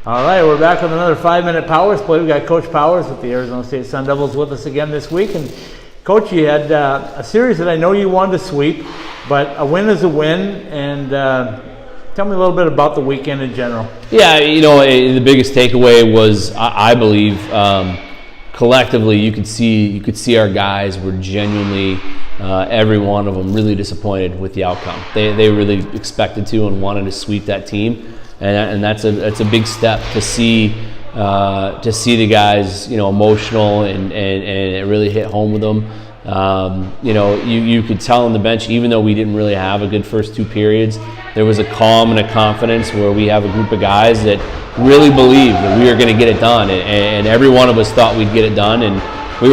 All right, we're back with another 5-minute Powers play. We got Coach Powers with the Arizona State Sun Devils with us again this week. And Coach, you had a series that I know you wanted to sweep, but a win is a win. And tell me a little bit about the weekend in general. Yeah, the biggest takeaway was, I believe, collectively, you could see our guys were genuinely, every one of them, really disappointed with the outcome. They really expected to and wanted to sweep that team. And that's a big step to see the guys, emotional and it really hit home with them. You could tell on the bench, even though we didn't really have a good first two periods, there was a calm and a confidence where we have a group of guys that really believed that we were going to get it done, and every one of us thought we'd get it done, and we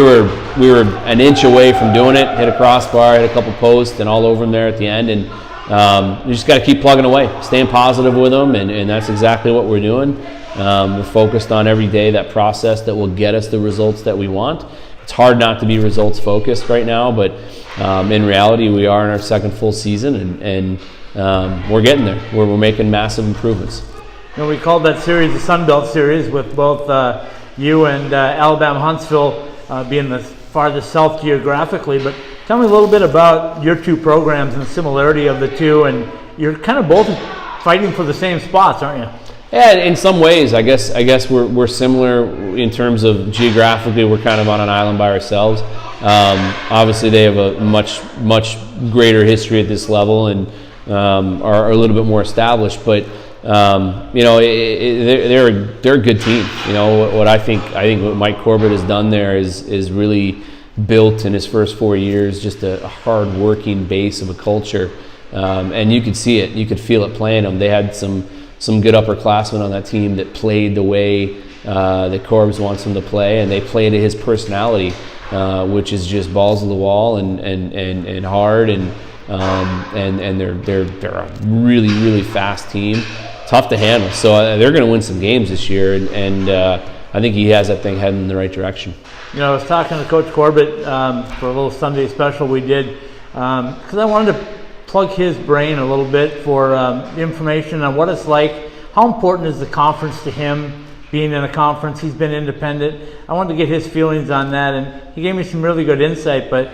were an inch away from doing it. Hit a crossbar, hit a couple posts, and all over them there at the end, and you just got to keep plugging away, staying positive with them, and that's exactly what we're doing. We're focused on every day that process that will get us the results that we want. It's hard not to be results focused right now, but in reality, we are in our second full season, and we're getting there. We're making massive improvements. We called that series the Sun Belt Series, with both you and Alabama Huntsville being the farthest south geographically. But tell me a little bit about your two programs and the similarity of the two, and you're kind of both fighting for the same spots, aren't you? Yeah, in some ways, I guess we're similar in terms of geographically. We're kind of on an island by ourselves. Obviously, they have a much greater history at this level and are a little bit more established. But they're a good team. What I think what Mike Corbett has done there is really built in his first 4 years just a hard-working base of a culture, and you could see it, you could feel it playing them. They had some good upperclassmen on that team that played the way that Corbs wants them to play, and they played to his personality, which is just balls to the wall and hard, and they're a really fast team, tough to handle. So they're going to win some games this year, and I think he has that thing heading in the right direction. I was talking to Coach Corbett for a little Sunday special we did, because I wanted to plug his brain a little bit for information on what it's like. How important is the conference to him, being in a conference? He's been independent. I wanted to get his feelings on that, and he gave me some really good insight. But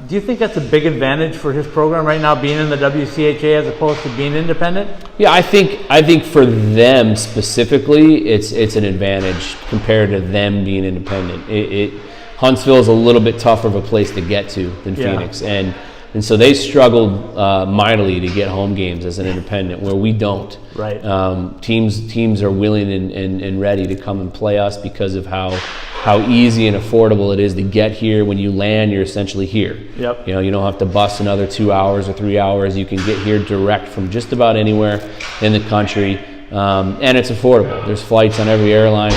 do you think that's a big advantage for his program right now, being in the WCHA as opposed to being independent? Yeah, I think for them specifically, it's an advantage compared to them being independent. Huntsville is a little bit tougher of a place to get to than Phoenix, and so they struggled mightily to get home games as an independent, where we don't. Right. Teams are willing and ready to come and play us because of how easy and affordable it is to get here. When you land, you're essentially here. Yep. You don't have to bus another 2 hours or 3 hours. You can get here direct from just about anywhere in the country, and it's affordable. There's flights on every airline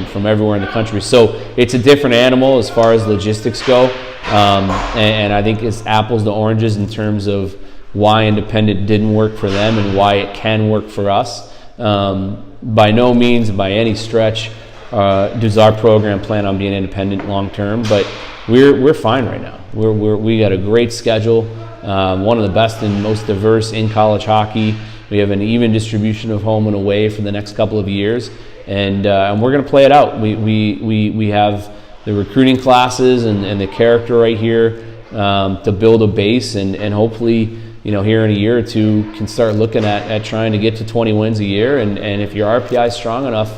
from everywhere in the country. So it's a different animal as far as logistics go. And I think it's apples to oranges in terms of why independent didn't work for them and why it can work for us. By no means, by any stretch, does our program plan on being independent long term, but we're fine right now. We got a great schedule, one of the best and most diverse in college hockey. We have an even distribution of home and away for the next couple of years, and we're going to play it out. We have the recruiting classes and the character right here to build a base, and hopefully, here in a year or two, can start looking at trying to get to 20 wins a year. And if your RPI is strong enough,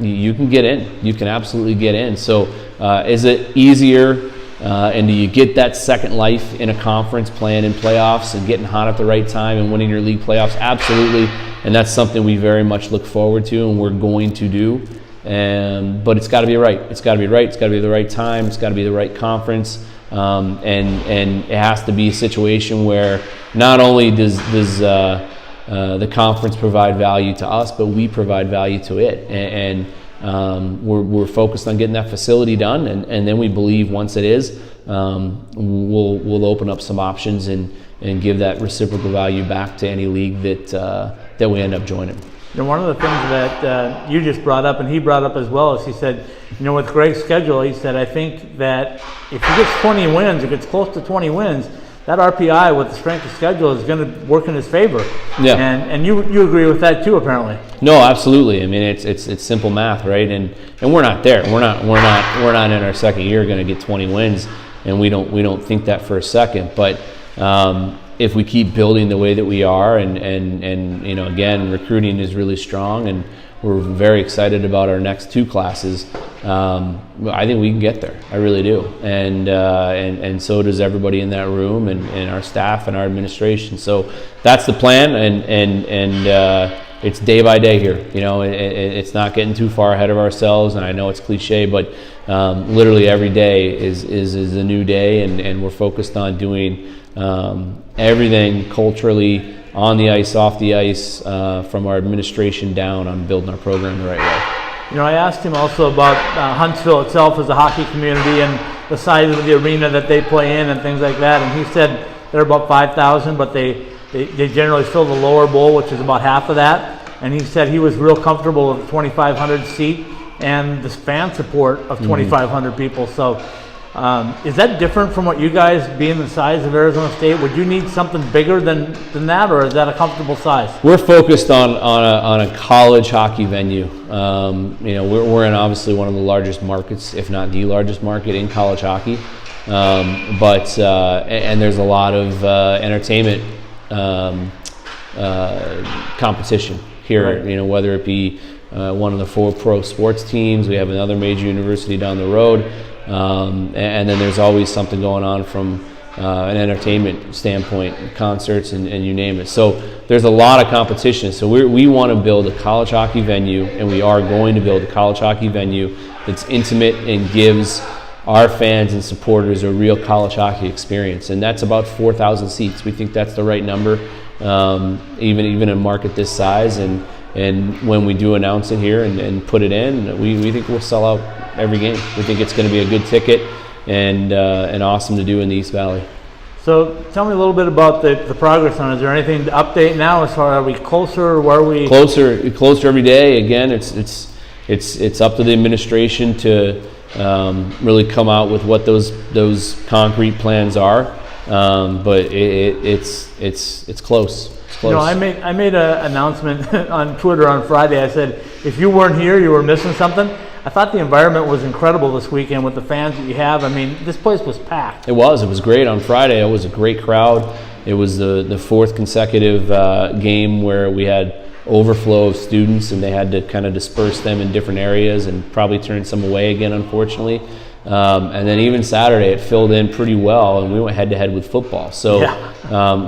you can get in. You can absolutely get in. So is it easier, and do you get that second life in a conference, playing in playoffs and getting hot at the right time and winning your league playoffs? Absolutely. And that's something we very much look forward to and we're going to do. But it's got to be right. It's got to be right. It's got to be the right time. It's got to be the right conference. And it has to be a situation where not only does the conference provide value to us, but we provide value to it. And we're focused on getting that facility done. And then we believe once it is, we'll open up some options and give that reciprocal value back to any league that we end up joining. One of the things that you just brought up, and he brought up as well, is he said, with Greg's schedule, he said, I think that if he gets 20 wins, or gets close to 20 wins, that RPI with the strength of schedule is going to work in his favor. Yeah. And you agree with that too, apparently. No, absolutely. I mean, it's simple math, right? And we're not there. We're not in our second year going to get 20 wins, and we don't think that for a second. But if we keep building the way that we are, and you know, again, recruiting is really strong, and we're very excited about our next 2 classes. I think we can get there. I really do, and so does everybody in that room, and our staff and our administration. So that's the plan, and it's day by day here. You know, it's not getting too far ahead of ourselves. And I know it's cliche, but literally every day is a new day, and we're focused on doing everything culturally, on the ice, off the ice, from our administration down, on building our program the right way. You know, I asked him also about Huntsville itself as a hockey community and the size of the arena that they play in and things like that. And he said they're about 5,000, but they generally fill the lower bowl, which is about half of that. And he said he was real comfortable with the 2,500 seat and the fan support of 2,500 people. So is that different from what you guys, being the size of Arizona State? Would you need something bigger than that, or is that a comfortable size? We're focused on a college hockey venue. You know, we're in obviously one of the largest markets, if not the largest market in college hockey. But there's a lot of entertainment competition here. Right. You know, whether it be one of the 4 pro sports teams, we have another major university down the road. And then there's always something going on from an entertainment standpoint, concerts and you name it. So there's a lot of competition. So we want to build a college hockey venue, and we are going to build a college hockey venue that's intimate and gives our fans and supporters a real college hockey experience. And that's about 4,000 seats. We think that's the right number, even in a market this size. And when we do announce it here and put it in, we think we'll sell out every game. We think it's going to be a good ticket and awesome to do in the East Valley. So tell me a little bit about the progress on it. Is there anything to update now as far as, are we closer, where are we? Closer every day. Again, it's up to the administration to really come out with what those concrete plans are. But it's close. You know, I made an announcement on Twitter on Friday. I said, if you weren't here, you were missing something. I thought the environment was incredible this weekend with the fans that you have. I mean, this place was packed. It was great on Friday. It was a great crowd. It was the 4th consecutive game where we had overflow of students, and they had to kind of disperse them in different areas and probably turn some away again, unfortunately. And then even Saturday, it filled in pretty well, and we went head-to-head with football. So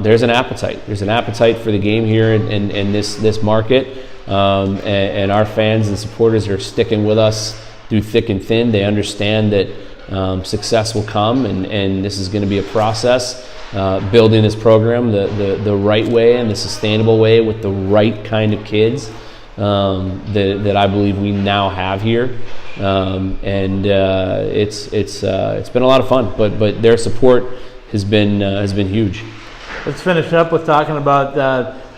there's an appetite. There's an appetite for the game here in this market, and our fans and supporters are sticking with us through thick and thin. They understand that success will come, and this is going to be a process. Building this program the right way and the sustainable way with the right kind of kids that I believe we now have here. It's been a lot of fun, but their support has been huge. Let's finish up with talking about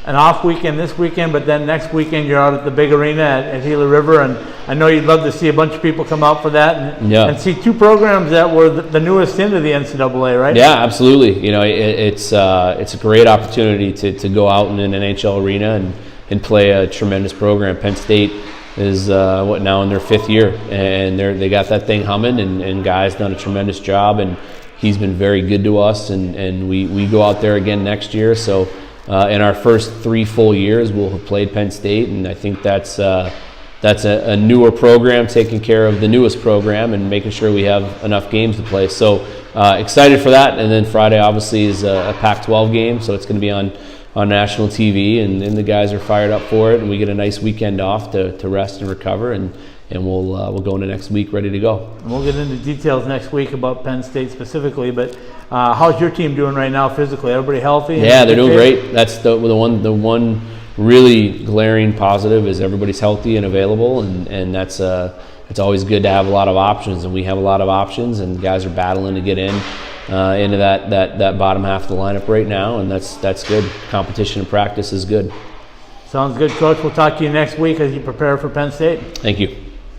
an off weekend this weekend, but then next weekend you're out at the big arena at Gila River, and I know you'd love to see a bunch of people come out for that and see 2 programs that were the newest into the NCAA, right? Yeah, absolutely. You know, it's a great opportunity to go out in an NHL arena and play a tremendous program. Penn State is now in their 5th year, and they got that thing humming, and Guy's done a tremendous job, and he's been very good to us, and we go out there again next year. So in our first 3 full years, we'll have played Penn State, and I think that's a newer program taking care of the newest program and making sure we have enough games to play. So excited for that. And then Friday obviously is a Pac-12 game, so it's going to be on national TV, and the guys are fired up for it, and we get a nice weekend off to rest and recover, and we'll go into next week ready to go. And we'll get into details next week about Penn State specifically, but how's your team doing right now physically? Everybody healthy? Yeah, they're doing great. That's the one really glaring positive is everybody's healthy and available, and that's it's always good to have a lot of options, and we have a lot of options, and guys are battling to get into that bottom half of the lineup right now, and that's good. Competition and practice is good. Sounds good, Coach. We'll talk to you next week as you prepare for Penn State. Thank you.